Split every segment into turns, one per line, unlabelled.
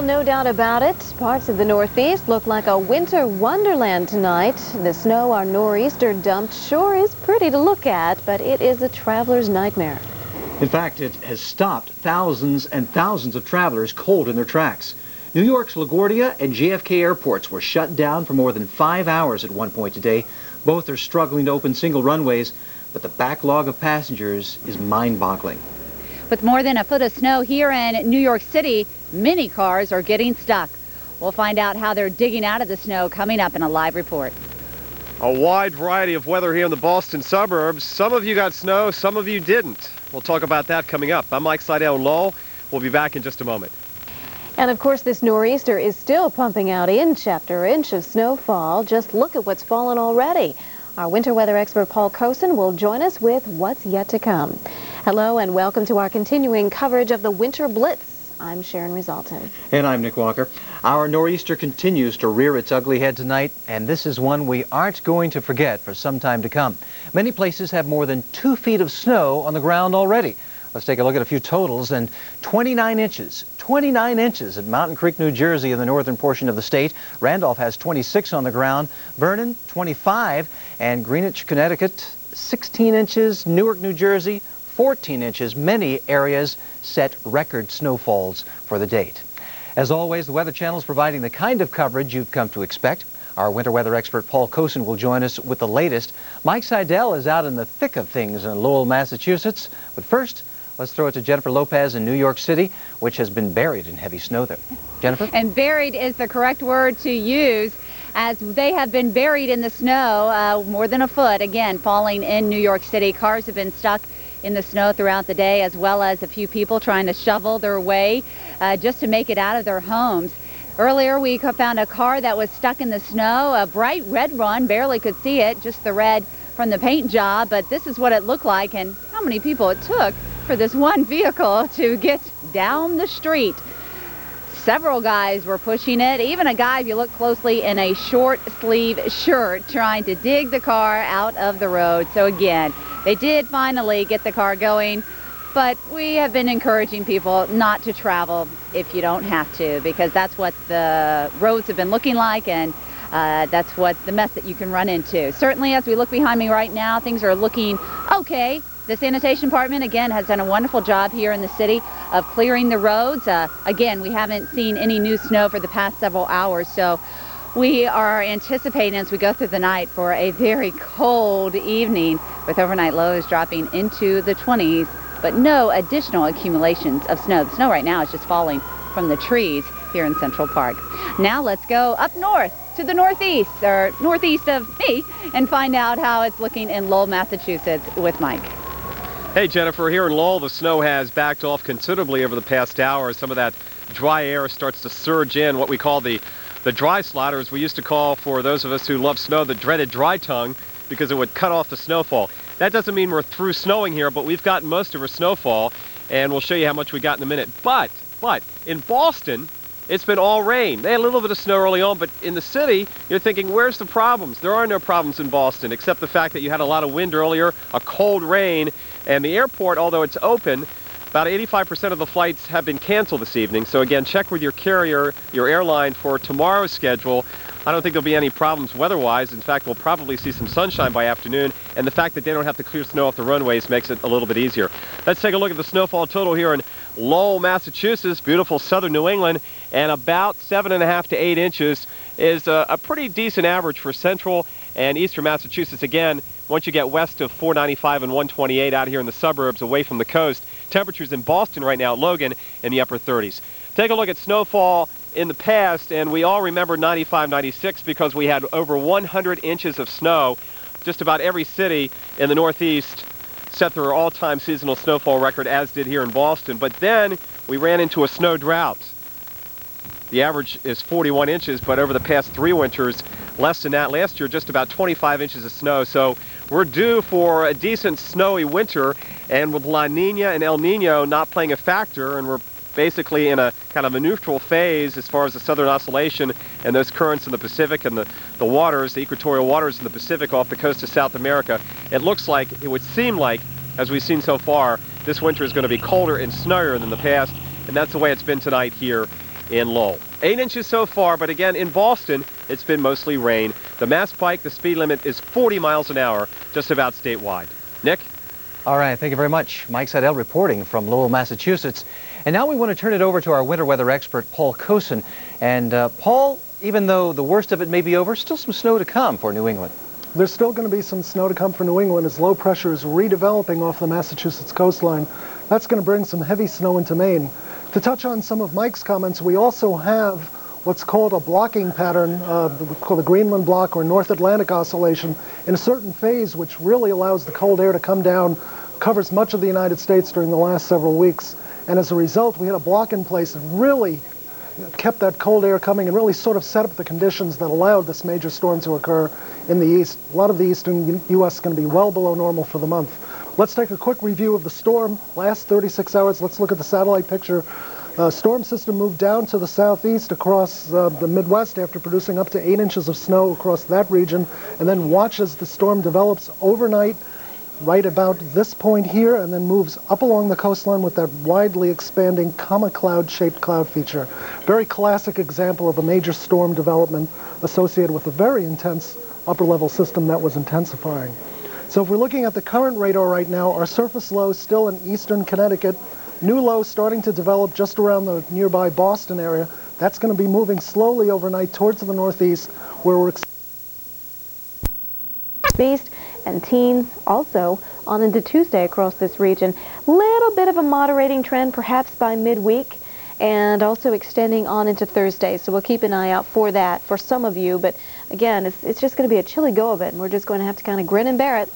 Well, no doubt about it. Parts of the Northeast look like a winter wonderland tonight. The snow our nor'easter dumped sure is pretty to look at, but it is a traveler's nightmare.
In fact, it has stopped thousands and thousands of travelers cold in their tracks. New York's LaGuardia and JFK airports were shut down for more than 5 hours at one point today. Both are struggling to open single runways, but the backlog of passengers is mind-boggling.
With more than a foot of snow here in New York City, many cars are getting stuck. We'll find out how they're digging out of the snow coming up in a live report.
A wide variety of weather here in the Boston suburbs. Some of you got snow, some of you didn't. We'll talk about that coming up. I'm Mike Seidel in Lowell. We'll be back in just a moment.
And of course, this nor'easter is still pumping out inch after inch of snowfall. Just look at what's fallen already. Our winter weather expert Paul Kosin will join us with what's yet to come. Hello and welcome to our continuing coverage of the Winter Blitz. I'm Sharon Resulton.
And I'm Nick Walker. Our nor'easter continues to rear its ugly head tonight, and this is one we aren't going to forget for some time to come. Many places have more than 2 feet of snow on the ground already. Let's take a look at a few totals, and 29 inches at Mountain Creek, New Jersey in the northern portion of the state. Randolph has 26 on the ground, Vernon 25, and Greenwich, Connecticut 16 inches, Newark, New Jersey 14 inches. Many areas set record snowfalls for the date. As always, the Weather Channel is providing the kind of coverage you've come to expect. Our winter weather expert Paul Kosin will join us with the latest. Mike Seidel is out in the thick of things in Lowell, Massachusetts. But first, let's throw it to Jennifer Lopez in New York City, which has been buried in heavy snow there. Jennifer?
And buried is the correct word to use, as they have been buried in the snow, more than a foot, again, falling in New York City. Cars have been stuck in the snow throughout the day, as well as a few people trying to shovel their way just to make it out of their homes. Earlier, we found a car that was stuck in the snow, a bright red one, barely could see it, just the red from the paint job, but this is what it looked like and how many people it took for this one vehicle to get down the street. Several guys were pushing it, even a guy, if you look closely, in a short sleeve shirt trying to dig the car out of the road. So again, they did finally get the car going, but we have been encouraging people not to travel if you don't have to, because that's what the roads have been looking like, and that's what the mess that you can run into. Certainly, as we look behind me right now, things are looking okay. The sanitation department, again, has done a wonderful job here in the city of clearing the roads. Again, we haven't seen any new snow for the past several hours, so we are anticipating as we go through the night for a very cold evening with overnight lows dropping into the 20s, but no additional accumulations of snow. The snow right now is just falling from the trees here in Central Park. Now let's go up north to the northeast, or northeast of me, and find out how it's looking in Lowell, Massachusetts with Mike.
Hey Jennifer, here in Lowell, the snow has backed off considerably over the past hour. Some of that dry air starts to surge in, what we call the dry slot, or as we used to call, for those of us who love snow, the dreaded dry tongue, because it would cut off the snowfall. That doesn't mean we're through snowing here, but we've gotten most of our snowfall, and we'll show you how much we got in a minute. But in Boston, it's been all rain. They had a little bit of snow early on, but in the city, you're thinking, where's the problems? There are no problems in Boston, except the fact that you had a lot of wind earlier, a cold rain, and the airport, although it's open, about 85% of the flights have been canceled this evening. So again, check with your carrier, your airline, for tomorrow's schedule. I don't think there'll be any problems weather-wise. In fact, we'll probably see some sunshine by afternoon, and the fact that they don't have to clear snow off the runways makes it a little bit easier. Let's take a look at the snowfall total here in Lowell, Massachusetts, beautiful southern New England, and about 7.5 to 8 inches is a pretty decent average for central and eastern Massachusetts. Again, once you get west of 495 and 128 out here in the suburbs away from the coast, temperatures in Boston right now, Logan, in the upper 30s. Take a look at snowfall in the past, and we all remember 95, 96 because we had over 100 inches of snow. Just about every city in the Northeast set their all-time seasonal snowfall record, as did here in Boston. But then we ran into a snow drought. The average is 41 inches, but over the past 3 winters, less than that. Last year, just about 25 inches of snow. So we're due for a decent snowy winter, and with La Nina and El Nino not playing a factor, and we're basically in a kind of a neutral phase as far as the southern oscillation and those currents in the Pacific and the waters, the equatorial waters in the Pacific off the coast of South America. It looks like, it would seem like, as we've seen so far, this winter is going to be colder and snowier than the past, and that's the way it's been tonight here in Lowell. 8 inches so far, but again, in Boston, it's been mostly rain. The Mass Pike, the speed limit is 40 miles an hour, just about statewide. Nick?
All right, thank you very much. Mike Seidel reporting from Lowell, Massachusetts. And now we want to turn it over to our winter weather expert, Paul Kosin. And Paul, even though the worst of it may be over, still some snow to come for New England.
There's still going to be some snow to come for New England as low pressure is redeveloping off the Massachusetts coastline. That's going to bring some heavy snow into Maine. To touch on some of Mike's comments, we also have what's called a blocking pattern, called the Greenland block or North Atlantic oscillation, in a certain phase which really allows the cold air to come down, covers much of the United States during the last several weeks. And as a result, we had a block in place that really kept that cold air coming and really sort of set up the conditions that allowed this major storm to occur in the east. A lot of the eastern U.S. is going to be well below normal for the month. Let's take a quick review of the storm. Last 36 hours, let's look at the satellite picture. Storm system moved down to the southeast across the Midwest after producing up to 8 inches of snow across that region, and then watch as the storm develops overnight right about this point here and then moves up along the coastline with that widely expanding comma cloud-shaped cloud feature. Very classic example of a major storm development associated with a very intense upper-level system that was intensifying. So if we're looking at the current radar right now, our surface low is still in eastern Connecticut. New low starting to develop just around the nearby Boston area. That's going to be moving slowly overnight towards the northeast, where we're
East and teens also on into Tuesday across this region. Little bit of a moderating trend perhaps by midweek and also extending on into Thursday. So we'll keep an eye out for that for some of you. But again, it's just going to be a chilly go of it, and we're just going to have to kind of grin and bear it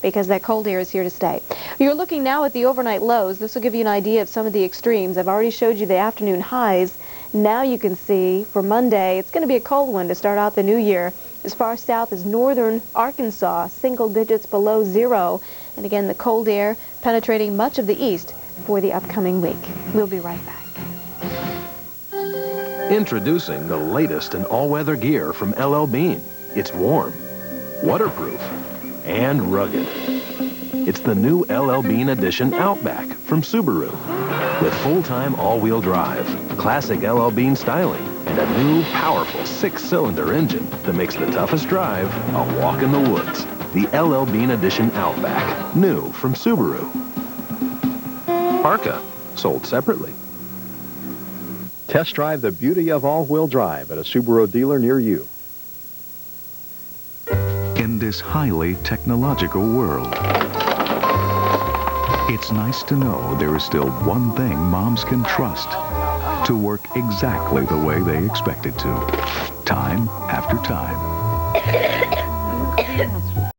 because that cold air is here to stay. You're looking now at the overnight lows. This will give you an idea of some of the extremes. I've already showed you the afternoon highs. Now you can see for Monday, it's going to be a cold one to start out the new year. As far south as northern Arkansas, single digits below zero. And again, the cold air penetrating much of the east for the upcoming week. We'll be right back.
Introducing the latest in all-weather gear from LL Bean. It's warm, waterproof, and rugged. It's the new LL Bean Edition Outback from Subaru. With full-time all-wheel drive, classic LL Bean styling, and a new, powerful 6-cylinder engine that makes the toughest drive a walk in the woods. The LL Bean Edition Outback, new from Subaru. Arca, sold separately.
Test drive the beauty of all-wheel drive at a Subaru dealer near you.
In this highly technological world, it's nice to know there is still one thing moms can trust to work exactly the way they expect it to, time after time.